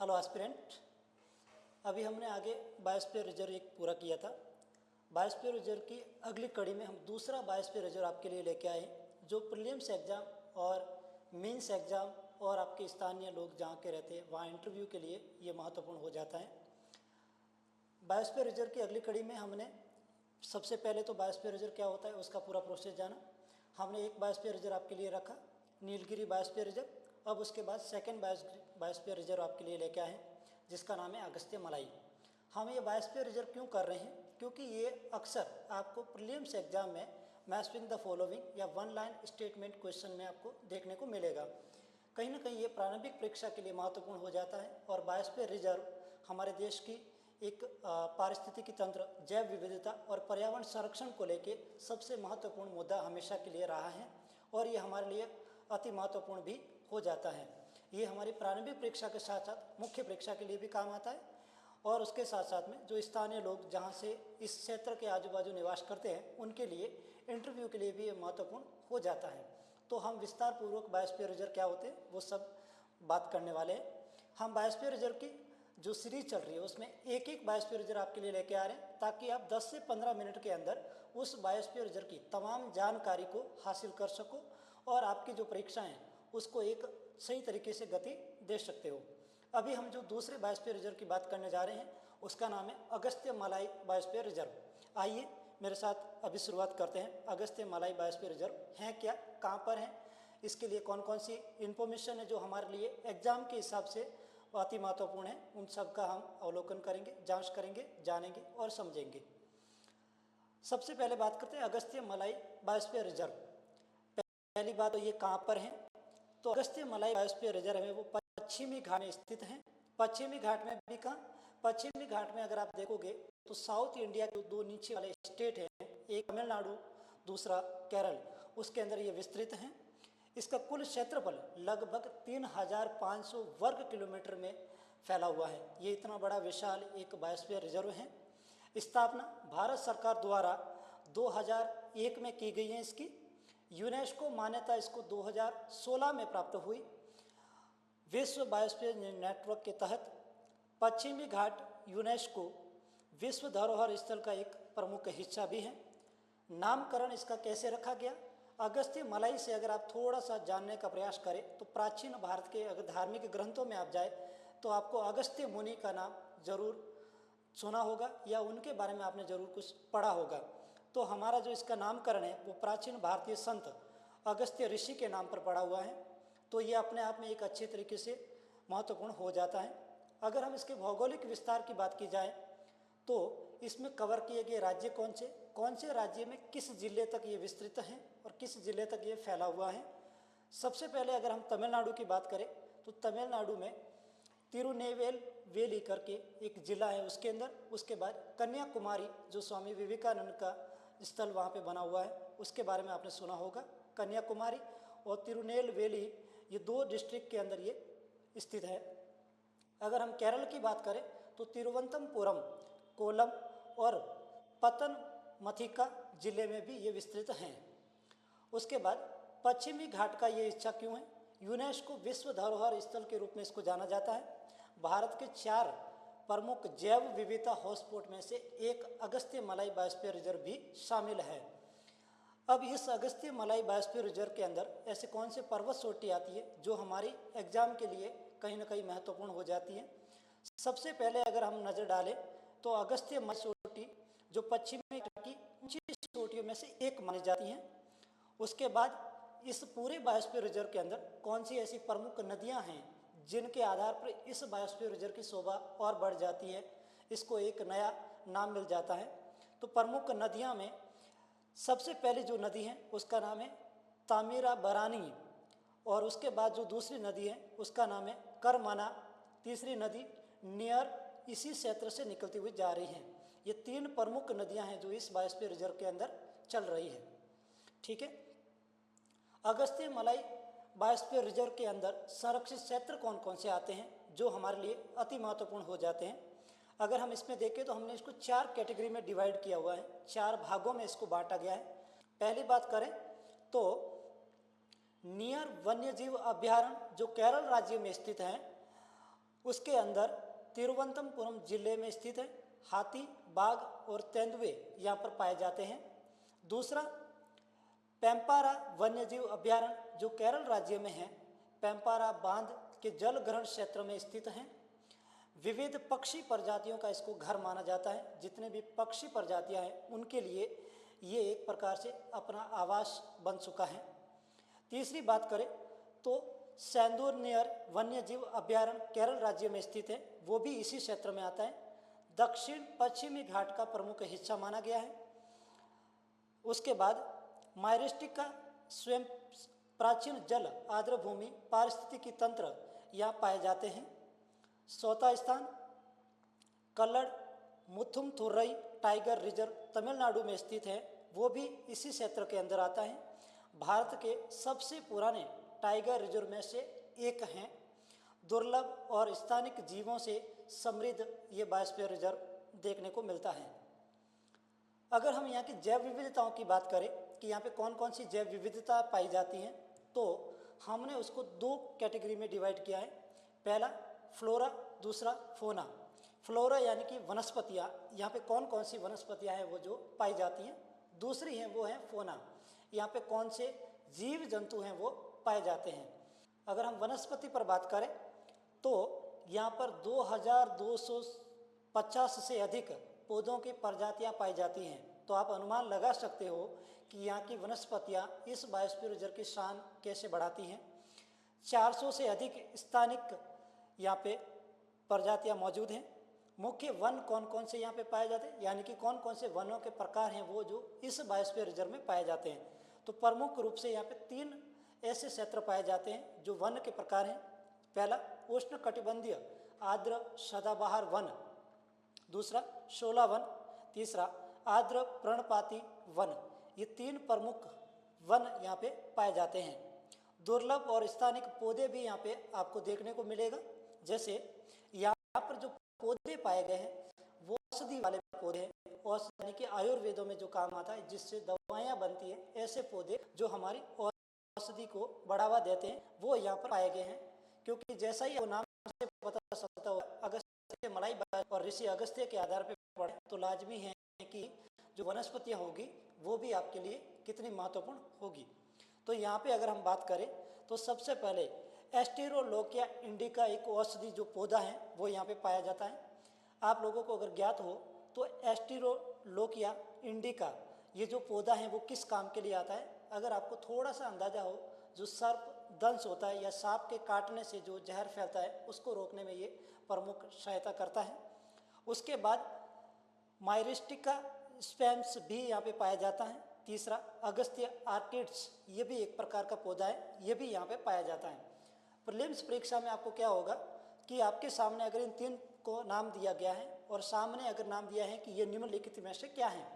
Hello aspirant. अभी हमने आगे बायोस्फीयर रिजर्व एक पूरा किया था। बायोस्फीयर रिजर्व की अगली कड़ी में हम दूसरा बायोस्फीयर रिजर्व आपके लिए लेके आए, जो प्रीलिम्स एग्ज़ाम और मेंस एग्ज़ाम और आपके स्थानीय लोग जहाँ के रहते हैं वहाँ इंटरव्यू के लिए ये महत्वपूर्ण हो जाता है। बायोस्फीयर रिजर्व की अगली कड़ी में हमने सबसे पहले तो बायोस्फीयर रिजर्व क्या होता है उसका पूरा प्रोसेस जाना। हमने एक बायोस्फीयर रिजर्व आपके लिए रखा, नीलगिरी बायोस्फीयर रिजर्व। अब उसके बाद सेकेंड बायोस्फीयर रिजर्व आपके लिए लेके आए हैं जिसका नाम है अगस्त्य मलाई। हम ये बायोस्फीयर रिजर्व क्यों कर रहे हैं? क्योंकि ये अक्सर आपको प्रीलिम्स एग्जाम में मैचिंग द फॉलोइंग या वन लाइन स्टेटमेंट क्वेश्चन में आपको देखने को मिलेगा। कहीं ना कहीं ये प्रारंभिक परीक्षा के लिए महत्वपूर्ण हो जाता है। और बायोस्फीयर रिजर्व हमारे देश की एक पारिस्थितिकी तंत्र, जैव विविधता और पर्यावरण संरक्षण को लेके सबसे महत्वपूर्ण मुद्दा हमेशा के लिए रहा है और ये हमारे लिए अति महत्वपूर्ण भी हो जाता है। ये हमारी प्रारंभिक परीक्षा के साथ साथ मुख्य परीक्षा के लिए भी काम आता है और उसके साथ साथ में जो स्थानीय लोग जहाँ से इस क्षेत्र के आजू बाजू निवास करते हैं उनके लिए इंटरव्यू के लिए भी ये महत्वपूर्ण हो जाता है। तो हम विस्तार पूर्वक बायोस्फीयर रिजर्व क्या होते हैं वो सब बात करने वाले हैं। हम बायोस्फीयर रिजर्व की जो सीरीज चल रही है उसमें एक एक बायोस्फीयर रिजर्व आपके लिए लेके आ रहे हैं ताकि आप 10 से 15 मिनट के अंदर उस बायोस्फीयर रिजर्व की तमाम जानकारी को हासिल कर सको और आपकी जो परीक्षाएं हैं उसको एक सही तरीके से गति दे सकते हो। अभी हम जो दूसरे बायोस्फीयर रिजर्व की बात करने जा रहे हैं उसका नाम है अगस्त्य मलाई बायोस्फीयर रिजर्व। आइए मेरे साथ अभी शुरुआत करते हैं। अगस्त्य मलाई बायोस्फीयर रिजर्व है क्या, कहाँ पर है, इसके लिए कौन कौन सी इन्फॉर्मेशन है जो हमारे लिए एग्जाम के हिसाब से अति महत्वपूर्ण है, उन सब का हम अवलोकन करेंगे, जांच करेंगे, जानेंगे और समझेंगे। सबसे पहले बात करते हैं अगस्त्य मलाई बायोस्फीयर रिजर्व। पहली बात तो ये कहाँ पर है, तो अगस्त्य मलाई बायोस्फीयर रिजर्व है वो पश्चिमी घाट में स्थित है। पश्चिमी घाट में भी कहाँ, पश्चिमी घाट में अगर आप देखोगे तो साउथ इंडिया के दो नीचे वाले स्टेट हैं, एक तमिलनाडु दूसरा केरल, उसके अंदर ये विस्तृत हैं। इसका कुल क्षेत्रफल लगभग 3500 वर्ग किलोमीटर में फैला हुआ है। ये इतना बड़ा विशाल एक बायोस्फीयर रिजर्व है। स्थापना भारत सरकार द्वारा 2001 में की गई है। इसकी यूनेस्को मान्यता इसको 2016 में प्राप्त हुई। विश्व बायोस्फीयर नेटवर्क के तहत पश्चिमी घाट यूनेस्को विश्व धरोहर स्थल का एक प्रमुख हिस्सा भी है। नामकरण इसका कैसे रखा गया, अगस्त्य मलाई से अगर आप थोड़ा सा जानने का प्रयास करें तो प्राचीन भारत के अगर धार्मिक ग्रंथों में आप जाए तो आपको अगस्त्य मुनि का नाम जरूर सुना होगा या उनके बारे में आपने जरूर कुछ पढ़ा होगा। तो हमारा जो इसका नामकरण है वो प्राचीन भारतीय संत अगस्त्य ऋषि के नाम पर पड़ा हुआ है। तो ये अपने आप में एक अच्छे तरीके से महत्वपूर्ण हो जाता है। अगर हम इसके भौगोलिक विस्तार की बात की जाए तो इसमें कवर किए गए राज्य कौन से राज्य में किस जिले तक ये विस्तृत हैं और किस जिले तक ये फैला हुआ है। सबसे पहले अगर हम तमिलनाडु की बात करें तो तमिलनाडु में तिरुनेलवेली करके एक जिला है उसके अंदर। उसके बाद कन्याकुमारी जो स्वामी विवेकानंद का स्थल वहाँ पे बना हुआ है उसके बारे में आपने सुना होगा। कन्याकुमारी और तिरुनेलवेली ये दो डिस्ट्रिक्ट के अंदर ये स्थित है। अगर हम केरल की बात करें तो तिरुवनंतपुरम, कोल्लम और पतनमथिक्का जिले में भी ये विस्तृत हैं। उसके बाद पश्चिमी घाट का ये हिस्सा क्यों है, यूनेस्को विश्व धरोहर स्थल के रूप में इसको जाना जाता है। भारत के 4 प्रमुख जैव विविधता हॉटस्पॉट में से एक अगस्त्य मलाई बायोस्फीयर रिजर्व भी शामिल है। अब इस अगस्त्य मलाई बायोस्फीयर रिजर्व के अंदर ऐसे कौन से पर्वत चोटी आती है जो हमारी एग्जाम के लिए कहीं ना कहीं महत्वपूर्ण हो जाती है। सबसे पहले अगर हम नज़र डालें तो अगस्त्य मलाई चोटी जो पश्चिमी घाट की ऊंची चोटियों में से एक मानी जाती हैं। उसके बाद इस पूरे बायोस्फीयर रिजर्व के अंदर कौन सी ऐसी प्रमुख नदियां हैं जिनके आधार पर इस बायोस्फीयर रिजर्व की शोभा और बढ़ जाती है, इसको एक नया नाम मिल जाता है। तो प्रमुख नदियां में सबसे पहली जो नदी है उसका नाम है तामिराबरानी और उसके बाद जो दूसरी नदी है उसका नाम है करमना। तीसरी नदी नियर इसी क्षेत्र से निकलती हुई जा रही है। ये 3 प्रमुख नदियां हैं जो इस बायोस्फीयर रिजर्व के अंदर चल रही है। ठीक है। अगस्त्य मलाई बायोस्फीयर रिजर्व के अंदर संरक्षित क्षेत्र कौन कौन से आते हैं जो हमारे लिए अति महत्वपूर्ण हो जाते हैं। अगर हम इसमें देखें तो हमने इसको 4 कैटेगरी में डिवाइड किया हुआ है, 4 भागों में इसको बांटा गया है। पहली बात करें तो नियर वन्यजीव अभ्यारण्य जो केरल राज्य में स्थित है उसके अंदर तिरुवनंतपुरम जिले में स्थित है। हाथी, बाघ और तेंदुए यहाँ पर पाए जाते हैं। दूसरा, पेम्पारा वन्यजीव अभयारण्य जो केरल राज्य में है, पेम्पारा बांध के जल ग्रहण क्षेत्र में स्थित है। विविध पक्षी प्रजातियों का इसको घर माना जाता है। जितने भी पक्षी प्रजातियां हैं उनके लिए ये एक प्रकार से अपना आवास बन चुका है। तीसरी बात करें तो सेंदूर नियर वन्यजीव अभयारण्य केरल राज्य में स्थित है, वो भी इसी क्षेत्र में आता है। दक्षिण पश्चिमी घाट का प्रमुख हिस्सा माना गया है। उसके बाद मायरिस्टिका स्वयं प्राचीन जल आर्द्रभूमि पारिस्थितिकी तंत्र यहाँ पाए जाते हैं। चौथा स्थान कल्लड़ मुथुमथुरई टाइगर रिजर्व तमिलनाडु में स्थित है, वो भी इसी क्षेत्र के अंदर आता है। भारत के सबसे पुराने टाइगर रिजर्व में से एक हैं। दुर्लभ और स्थानिक जीवों से समृद्ध ये बायोस्फीयर रिजर्व देखने को मिलता है। अगर हम यहाँ की जैव विविधताओं की बात करें कि यहाँ पे कौन कौन सी जैव विविधता पाई जाती हैं, तो हमने उसको दो कैटेगरी में डिवाइड किया है। पहला फ्लोरा, दूसरा फोना। फ्लोरा यानी कि वनस्पतियाँ, यहाँ पे कौन कौन सी वनस्पतियाँ हैं वो जो पाई जाती हैं। दूसरी हैं वो है फोना, यहाँ पे कौन से जीव जंतु हैं वो पाए जाते हैं। अगर हम वनस्पति पर बात करें तो यहाँ पर 2250 से अधिक पौधों की प्रजातियाँ पाई जाती हैं। तो आप अनुमान लगा सकते हो कि यहाँ की वनस्पतियाँ इस बायोस्फीयर रिजर्व की शान कैसे बढ़ाती हैं। 400 से अधिक स्थानिक यहाँ पे प्रजातियाँ मौजूद हैं। मुख्य वन कौन कौन से यहाँ पे पाए जाते हैं, यानी कि कौन कौन से वनों के प्रकार हैं वो जो इस बायोस्फीयर रिजर्व में पाए जाते हैं। तो प्रमुख रूप से यहाँ पे 3 ऐसे क्षेत्र पाए जाते हैं जो वन के प्रकार हैं। पहला उष्णकटिबंधीय आर्द्र सदाबहार वन, दूसरा शोला वन, तीसरा आर्द्र पर्णपाती वन। ये 3 प्रमुख वन यहाँ पे पाए जाते हैं। दुर्लभ और स्थानिक पौधे भी यहाँ पे आपको देखने को मिलेगा। जैसे यहाँ पर जो पौधे पाए गए हैं वो औषधि वाले पौधे हैं, औषधि यानी कि आयुर्वेदों में जो काम आता है जिससे दवाइयाँ बनती हैं, ऐसे पौधे जो हमारी औषधि को बढ़ावा देते हैं वो यहाँ पर पाए गए हैं। क्योंकि जैसा ही नाम से पता चलता हो, अगस्त्य मलाई और ऋषि अगस्त्य के आधार पर पढ़े तो लाजमी है कि जो वनस्पतियाँ होगी वो भी आपके लिए कितनी महत्वपूर्ण होगी। तो यहाँ पे अगर हम बात करें तो सबसे पहले एस्टेरोलोकिया इंडिका एक औषधि जो पौधा है वो यहाँ पे पाया जाता है। आप लोगों को अगर ज्ञात हो तो एस्टेरोलोकिया इंडिका ये जो पौधा है वो किस काम के लिए आता है, अगर आपको थोड़ा सा अंदाजा हो, जो सर्प दंश होता है या सांप के काटने से जो जहर फैलता है उसको रोकने में ये प्रमुख सहायता करता है। उसके बाद मायरिस्टिका स्पैम्स भी यहाँ पे पाया जाता है। तीसरा अगस्त्य आर्किड्स, ये भी एक प्रकार का पौधा है, ये भी यहाँ पे पाया जाता है। प्रीलिम्स परीक्षा में आपको क्या होगा कि आपके सामने अगर इन 3 को नाम दिया गया है और सामने अगर नाम दिया है कि ये निम्नलिखित में से क्या हैं,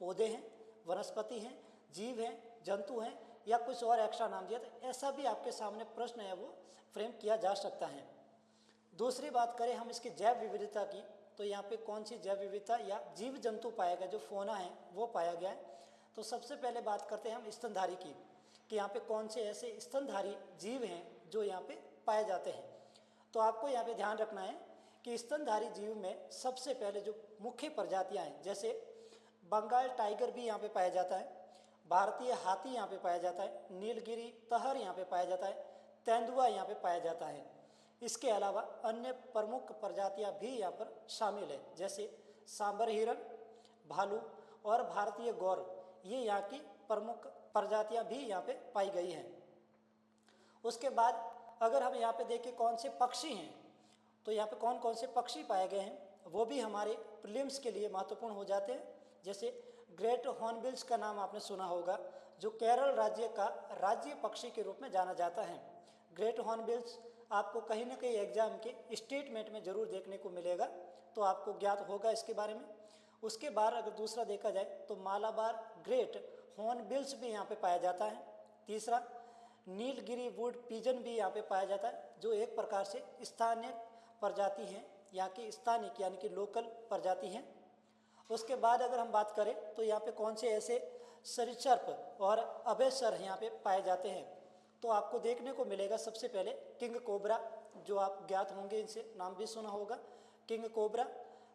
पौधे हैं, वनस्पति हैं, जीव हैं, जंतु हैं या कुछ और एक्स्ट्रा नाम दिया, तो ऐसा भी आपके सामने प्रश्न है वो फ्रेम किया जा सकता है। दूसरी बात करें हम इसकी जैव विविधता की, तो यहाँ पे कौन सी जैव विविधता या जीव जंतु पाया गया, जो फोना है वो पाया गया है। तो सबसे पहले बात करते हैं हम स्तनधारी की, कि यहाँ पे कौन से ऐसे स्तनधारी जीव हैं जो यहाँ पे पाए जाते हैं। तो आपको यहाँ पे ध्यान रखना है कि स्तनधारी जीव में सबसे पहले जो मुख्य प्रजातियाँ हैं, जैसे बंगाल टाइगर भी यहाँ पे पाया जाता है, भारतीय हाथी यहाँ पे पाया जाता है, नीलगिरी तहर यहाँ पे पाया जाता है, तेंदुआ यहाँ पे पाया जाता है। इसके अलावा अन्य प्रमुख प्रजातियाँ भी यहाँ पर शामिल है, जैसे सांबर हिरण, भालू और भारतीय गौर, ये यहाँ की प्रमुख प्रजातियाँ भी यहाँ पे पाई गई हैं। उसके बाद अगर हम यहाँ पे देखें कौन से पक्षी हैं, तो यहाँ पे कौन कौन से पक्षी पाए गए हैं वो भी हमारे प्रीलिम्स के लिए महत्वपूर्ण हो जाते हैं। जैसे ग्रेट हॉर्नबिल्स का नाम आपने सुना होगा, जो केरल राज्य का राज्य पक्षी के रूप में जाना जाता है। ग्रेट हॉर्नबिल्स आपको कहीं ना कहीं एग्जाम के स्टेटमेंट में ज़रूर देखने को मिलेगा, तो आपको ज्ञात होगा इसके बारे में। उसके बाद अगर दूसरा देखा जाए तो मालाबार ग्रेट हॉर्नबिल्स भी यहाँ पे पाया जाता है। तीसरा नीलगिरी वुड पिजन भी यहाँ पे पाया जाता है, जो एक प्रकार से स्थानीय प्रजाति हैं, यहाँ की स्थानिक यानी कि लोकल प्रजाति हैं। उसके बाद अगर हम बात करें तो यहाँ पे कौन से ऐसे सरीसृप और अभयसर यहाँ पे पाए जाते हैं, तो आपको देखने को मिलेगा सबसे पहले किंग कोबरा, जो आप ज्ञात होंगे, इनसे नाम भी सुना होगा, किंग कोबरा।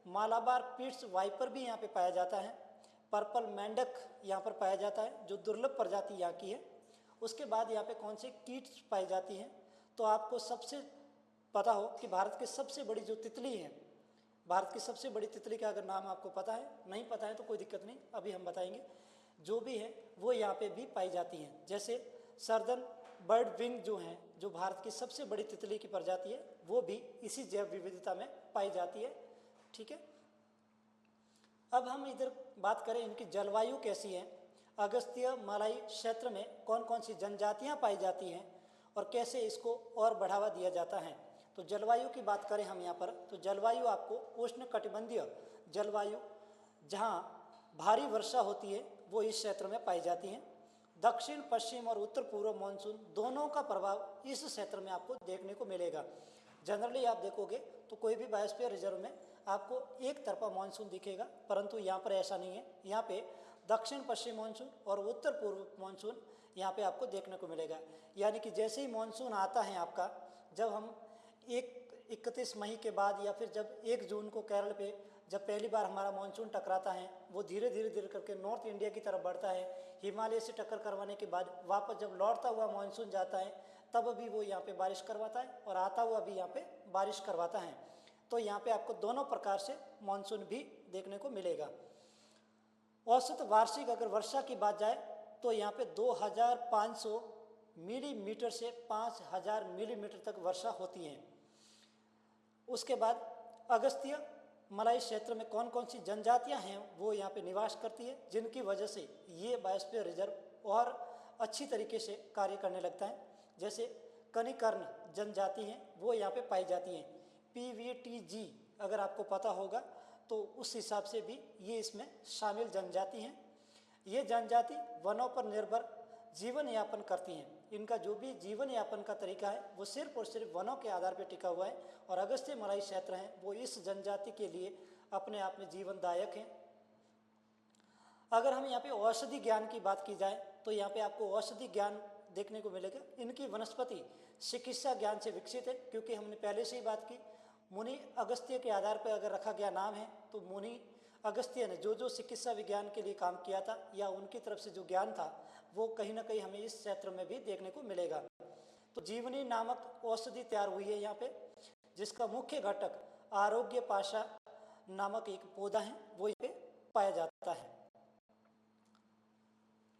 मालाबार पिट्स वाइपर भी यहाँ पे पाया जाता है। पर्पल मेंढक यहाँ पर पाया जाता है, जो दुर्लभ प्रजाति यहाँ की है। उसके बाद यहाँ पे कौन से कीट्स पाई जाती हैं, तो आपको सबसे पता हो कि भारत की सबसे बड़ी जो तितली है, भारत की सबसे बड़ी तितली का अगर नाम आपको पता है, नहीं पता है तो कोई दिक्कत नहीं, अभी हम बताएंगे, जो भी है वो यहाँ पे भी पाई जाती हैं। जैसे सर्दन बर्ड विंग जो हैं, जो भारत की सबसे बड़ी तितली की प्रजाति है, वो भी इसी जैव विविधता में पाई जाती है। ठीक है, अब हम इधर बात करें इनकी जलवायु कैसी है, अगस्त्य मलाई क्षेत्र में कौन कौन सी जनजातियाँ पाई जाती हैं और कैसे इसको और बढ़ावा दिया जाता है। तो जलवायु की बात करें हम यहाँ पर, तो जलवायु आपको उष्णकटिबंधीय जलवायु, जहाँ भारी वर्षा होती है, वो इस क्षेत्र में पाई जाती हैं। दक्षिण पश्चिम और उत्तर पूर्व मानसून दोनों का प्रभाव इस क्षेत्र में आपको देखने को मिलेगा। जनरली आप देखोगे तो कोई भी बायोस्फीयर रिजर्व में आपको एक तरफा मानसून दिखेगा, परंतु यहाँ पर ऐसा नहीं है। यहाँ पे दक्षिण पश्चिम मानसून और उत्तर पूर्व मानसून यहाँ पे आपको देखने को मिलेगा। यानी कि जैसे ही मानसून आता है आपका, जब हम 31 मई के बाद या फिर जब 1 जून को केरल पे जब पहली बार हमारा मानसून टकराता है, वो धीरे धीरे करके नॉर्थ इंडिया की तरफ बढ़ता है। हिमालय से टक्कर करवाने के बाद वापस जब लौटता हुआ मानसून जाता है, तब भी वो यहाँ पे बारिश करवाता है और आता हुआ भी यहाँ पे बारिश करवाता है। तो यहाँ पे आपको दोनों प्रकार से मानसून भी देखने को मिलेगा। औसत वार्षिक अगर वर्षा की बात जाए तो यहाँ पे 2500 मिलीमीटर से 5000 मिलीमीटर तक वर्षा होती है। उसके बाद अगस्त्य मलाई क्षेत्र में कौन कौन सी जनजातियां हैं वो यहाँ पे निवास करती है, जिनकी वजह से ये बायोस्फीयर रिजर्व और अच्छी तरीके से कार्य करने लगता है। जैसे कनिकर्ण जनजाति हैं, वो यहाँ पे पाई जाती हैं। PVTG अगर आपको पता होगा तो उस हिसाब से भी ये इसमें शामिल जनजाति हैं। ये जनजाति वनों पर निर्भर जीवन यापन करती हैं। इनका जो भी जीवन यापन का तरीका है वो सिर्फ और सिर्फ वनों के आधार पर टिका हुआ है, और अगस्त्य मलाई क्षेत्र हैं वो इस जनजाति के लिए अपने आप में जीवनदायक हैं। अगर हम यहाँ पे औषधि ज्ञान की बात की जाए तो यहाँ पे आपको औषधि ज्ञान देखने को मिलेगा। इनकी वनस्पति चिकित्सा ज्ञान से विकसित है, क्योंकि हमने पहले से ही बात की, मुनि अगस्त्य के आधार पर अगर रखा गया नाम है, तो मुनि अगस्त्य ने जो जो चिकित्सा विज्ञान के लिए काम किया था या उनकी तरफ से जो ज्ञान था वो कहीं ना कहीं हमें इस क्षेत्र में भी देखने को मिलेगा। तो जीवनी नामक औषधि तैयार हुई है यहाँ पे, जिसका मुख्य घटक आरोग्य पाशा नामक एक पौधा है, वो यहाँ पे पाया जाता है।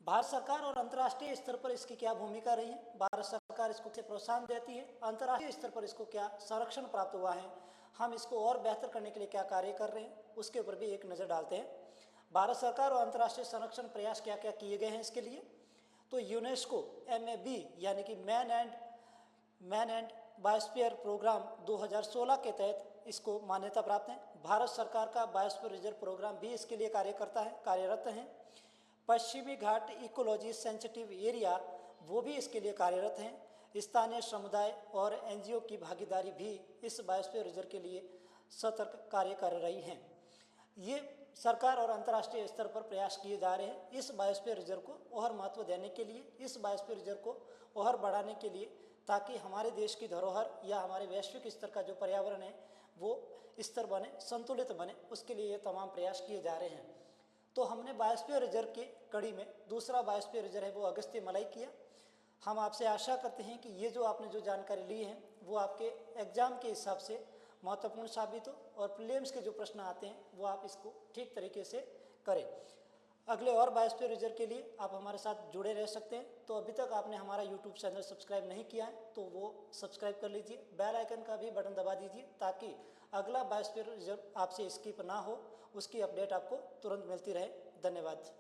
भारत सरकार और अंतर्राष्ट्रीय स्तर पर इसकी क्या भूमिका रही है, भारत सरकार इसको कैसे प्रोत्साहन देती है, अंतर्राष्ट्रीय स्तर पर इसको क्या संरक्षण प्राप्त हुआ है, हम इसको और बेहतर करने के लिए क्या कार्य कर रहे हैं, उसके ऊपर भी एक नज़र डालते हैं। भारत सरकार और अंतर्राष्ट्रीय संरक्षण प्रयास क्या क्या किए गए हैं इसके लिए। तो यूनेस्को MAB यानी कि मैन एंड बायोस्फीयर प्रोग्राम 2016 के तहत इसको मान्यता प्राप्त है। भारत सरकार का बायोस्फीयर रिजर्व प्रोग्राम भी इसके लिए कार्यरत हैं। पश्चिमी घाट इकोलॉजी सेंसिटिव एरिया वो भी इसके लिए कार्यरत हैं। स्थानीय समुदाय और NGO की भागीदारी भी इस बायोस्फीयर रिजर्व के लिए सतर्क कार्य कर रही हैं। ये सरकार और अंतर्राष्ट्रीय स्तर पर प्रयास किए जा रहे हैं इस बायोस्फीयर रिजर्व को और महत्व देने के लिए, इस बायोस्फीयर रिजर्व को और बढ़ाने के लिए, ताकि हमारे देश की धरोहर या हमारे वैश्विक स्तर का जो पर्यावरण है वो स्तर बने, संतुलित बने, उसके लिए ये तमाम प्रयास किए जा रहे हैं। तो हमने बायोस्फीयर रिजर्व की कड़ी में दूसरा बायोस्फीयर रिजर्व है वो अगस्त्य मलाई किया। हम आपसे आशा करते हैं कि ये जो आपने जो जानकारी ली है वो आपके एग्ज़ाम के हिसाब से महत्वपूर्ण साबित हो और प्रीलिम्स के जो प्रश्न आते हैं वो आप इसको ठीक तरीके से करें। अगले और बायोस्फीयर रिजर्व के लिए आप हमारे साथ जुड़े रह सकते हैं। तो अभी तक आपने हमारा यूट्यूब चैनल सब्सक्राइब नहीं किया है तो वो सब्सक्राइब कर लीजिए, बेल आइकन का भी बटन दबा दीजिए, ताकि अगला बायोस्फीयर रिजर्व आपसे स्किप ना हो, उसकी अपडेट आपको तुरंत मिलती रहे। धन्यवाद।